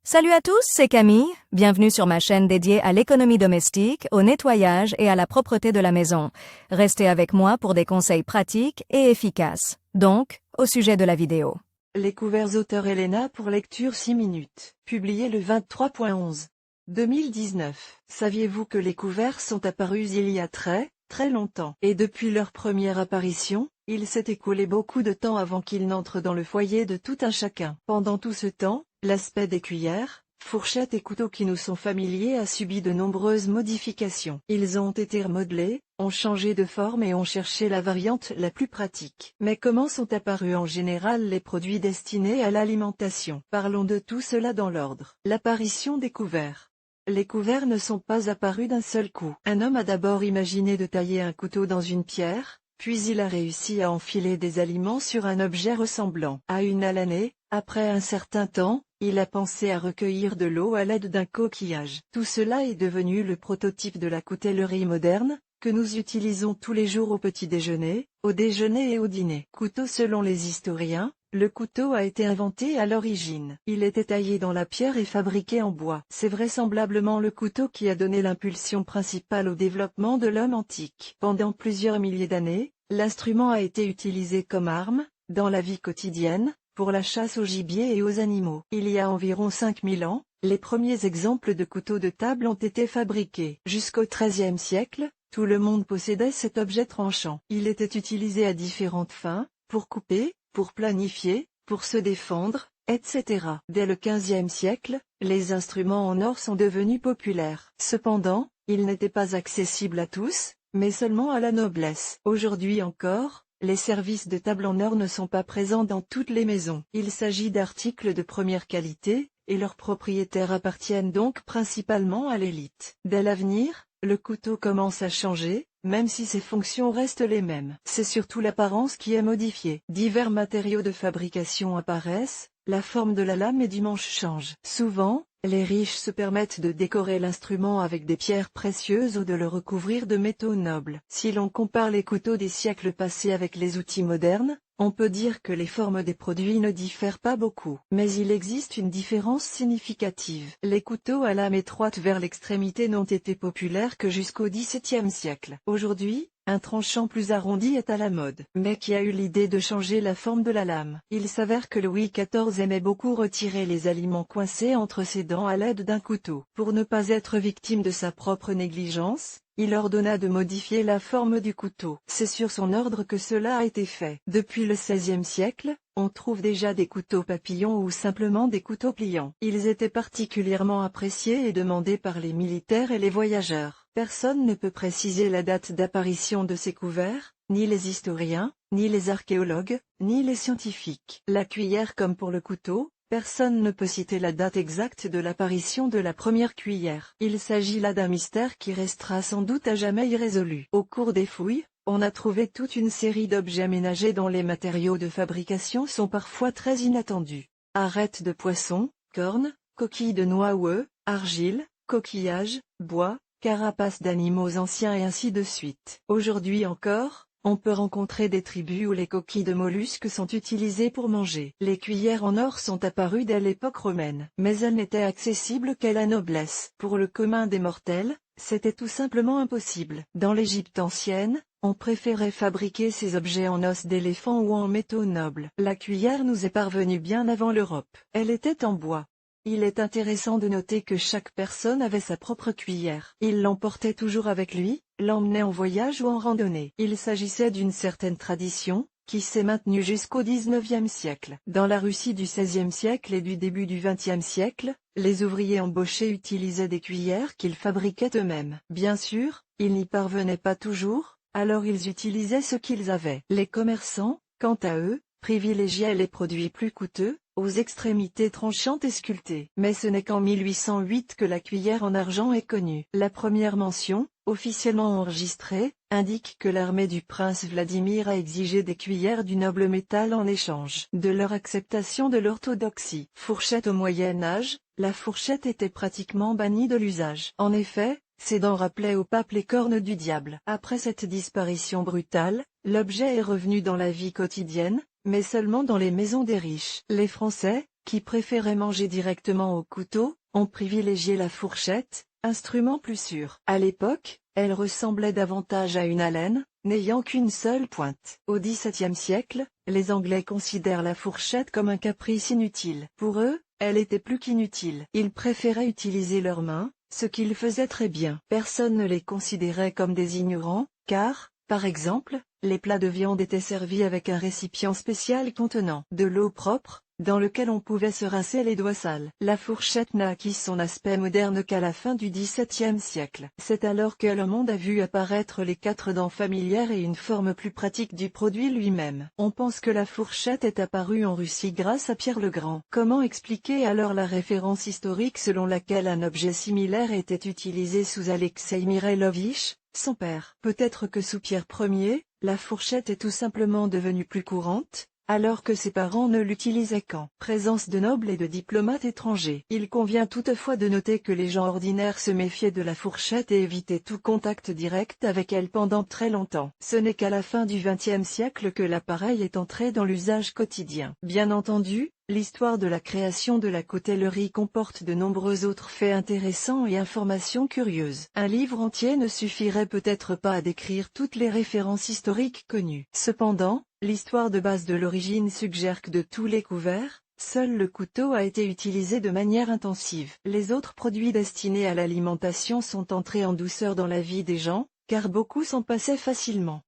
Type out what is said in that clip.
Salut à tous, c'est Camille. Bienvenue sur ma chaîne dédiée à l'économie domestique, au nettoyage et à la propreté de la maison. Restez avec moi pour des conseils pratiques et efficaces. Donc, au sujet de la vidéo. Les couverts auteur Elena pour lecture 6 minutes. Publié le 23.11. 2019. Saviez-vous que les couverts sont apparus il y a très longtemps? Et depuis leur première apparition, il s'est écoulé beaucoup de temps avant qu'ils n'entrent dans le foyer de tout un chacun. Pendant tout ce temps, l'aspect des cuillères, fourchettes et couteaux qui nous sont familiers a subi de nombreuses modifications. Ils ont été remodelés, ont changé de forme et ont cherché la variante la plus pratique. Mais comment sont apparus en général les produits destinés à l'alimentation? Parlons de tout cela dans l'ordre. L'apparition des couverts. Les couverts ne sont pas apparus d'un seul coup. Un homme a d'abord imaginé de tailler un couteau dans une pierre, puis il a réussi à enfiler des aliments sur un objet ressemblant à une halanée. Après un certain temps, il a pensé à recueillir de l'eau à l'aide d'un coquillage. Tout cela est devenu le prototype de la coutellerie moderne, que nous utilisons tous les jours au petit déjeuner, au déjeuner et au dîner. Couteau. Selon les historiens, le couteau a été inventé à l'origine. Il était taillé dans la pierre et fabriqué en bois. C'est vraisemblablement le couteau qui a donné l'impulsion principale au développement de l'homme antique. Pendant plusieurs milliers d'années, l'instrument a été utilisé comme arme, dans la vie quotidienne, pour la chasse au gibier et aux animaux. Il y a environ 5000 ans, les premiers exemples de couteaux de table ont été fabriqués. Jusqu'au XIIIe siècle, tout le monde possédait cet objet tranchant. Il était utilisé à différentes fins, pour couper, pour planifier, pour se défendre, etc. Dès le XVe siècle, les instruments en or sont devenus populaires. Cependant, ils n'étaient pas accessibles à tous, mais seulement à la noblesse. Aujourd'hui encore, les services de table en or ne sont pas présents dans toutes les maisons. Il s'agit d'articles de première qualité, et leurs propriétaires appartiennent donc principalement à l'élite. Dès l'avenir, le couteau commence à changer, même si ses fonctions restent les mêmes. C'est surtout l'apparence qui est modifiée. Divers matériaux de fabrication apparaissent, la forme de la lame et du manche change. Souvent, les riches se permettent de décorer l'instrument avec des pierres précieuses ou de le recouvrir de métaux nobles. Si l'on compare les couteaux des siècles passés avec les outils modernes, on peut dire que les formes des produits ne diffèrent pas beaucoup. Mais il existe une différence significative. Les couteaux à lame étroite vers l'extrémité n'ont été populaires que jusqu'au XVIIe siècle. Aujourd'hui, un tranchant plus arrondi est à la mode. Mais qui a eu l'idée de changer la forme de la lame? Il s'avère que Louis XIV aimait beaucoup retirer les aliments coincés entre ses dents à l'aide d'un couteau. Pour ne pas être victime de sa propre négligence, il ordonna de modifier la forme du couteau. C'est sur son ordre que cela a été fait. Depuis le XVIe siècle, on trouve déjà des couteaux papillons ou simplement des couteaux pliants. Ils étaient particulièrement appréciés et demandés par les militaires et les voyageurs. Personne ne peut préciser la date d'apparition de ces couverts, ni les historiens, ni les archéologues, ni les scientifiques. La cuillère comme pour le couteau, personne ne peut citer la date exacte de l'apparition de la première cuillère. Il s'agit là d'un mystère qui restera sans doute à jamais irrésolu. Au cours des fouilles, on a trouvé toute une série d'objets aménagés dont les matériaux de fabrication sont parfois très inattendus. Arêtes de poisson, cornes, coquilles de noix ou œufs, argile, coquillages, bois, carapaces d'animaux anciens et ainsi de suite. Aujourd'hui encore, on peut rencontrer des tribus où les coquilles de mollusques sont utilisées pour manger. Les cuillères en or sont apparues dès l'époque romaine, mais elles n'étaient accessibles qu'à la noblesse. Pour le commun des mortels, c'était tout simplement impossible. Dans l'Égypte ancienne, on préférait fabriquer ces objets en os d'éléphant ou en métaux nobles. La cuillère nous est parvenue bien avant l'Europe. Elle était en bois. Il est intéressant de noter que chaque personne avait sa propre cuillère. Il l'emportait toujours avec lui, l'emmenait en voyage ou en randonnée. Il s'agissait d'une certaine tradition, qui s'est maintenue jusqu'au XIXe siècle. Dans la Russie du XVIe siècle et du début du XXe siècle, les ouvriers embauchés utilisaient des cuillères qu'ils fabriquaient eux-mêmes. Bien sûr, ils n'y parvenaient pas toujours, alors ils utilisaient ce qu'ils avaient. Les commerçants, quant à eux, privilégiaient les produits plus coûteux, aux extrémités tranchantes et sculptées. Mais ce n'est qu'en 1808 que la cuillère en argent est connue. La première mention, officiellement enregistrée, indique que l'armée du prince Vladimir a exigé des cuillères du noble métal en échange de leur acceptation de l'orthodoxie. Fourchette. Au Moyen Âge, la fourchette était pratiquement bannie de l'usage. En effet, ces dents rappelaient au pape les cornes du diable. Après cette disparition brutale, l'objet est revenu dans la vie quotidienne, mais seulement dans les maisons des riches. Les Français, qui préféraient manger directement au couteau, ont privilégié la fourchette, instrument plus sûr. À l'époque, elle ressemblait davantage à une alène, n'ayant qu'une seule pointe. Au XVIIe siècle, les Anglais considèrent la fourchette comme un caprice inutile. Pour eux, elle était plus qu'inutile. Ils préféraient utiliser leurs mains, ce qu'ils faisaient très bien. Personne ne les considérait comme des ignorants, car, par exemple, les plats de viande étaient servis avec un récipient spécial contenant de l'eau propre, dans lequel on pouvait se rincer les doigts sales. La fourchette n'a acquis son aspect moderne qu'à la fin du XVIIe siècle. C'est alors que le monde a vu apparaître les 4 dents familières et une forme plus pratique du produit lui-même. On pense que la fourchette est apparue en Russie grâce à Pierre le Grand. Comment expliquer alors la référence historique selon laquelle un objet similaire était utilisé sous Alexeï Mikhailovitch, son père? Peut-être que sous Pierre Ier, la fourchette est tout simplement devenue plus courante, alors que ses parents ne l'utilisaient qu'en présence de nobles et de diplomates étrangers. Il convient toutefois de noter que les gens ordinaires se méfiaient de la fourchette et évitaient tout contact direct avec elle pendant très longtemps. Ce n'est qu'à la fin du XXe siècle que l'appareil est entré dans l'usage quotidien. Bien entendu, l'histoire de la création de la coutellerie comporte de nombreux autres faits intéressants et informations curieuses. Un livre entier ne suffirait peut-être pas à décrire toutes les références historiques connues. Cependant, l'histoire de base de l'origine suggère que de tous les couverts, seul le couteau a été utilisé de manière intensive. Les autres produits destinés à l'alimentation sont entrés en douceur dans la vie des gens, car beaucoup s'en passaient facilement.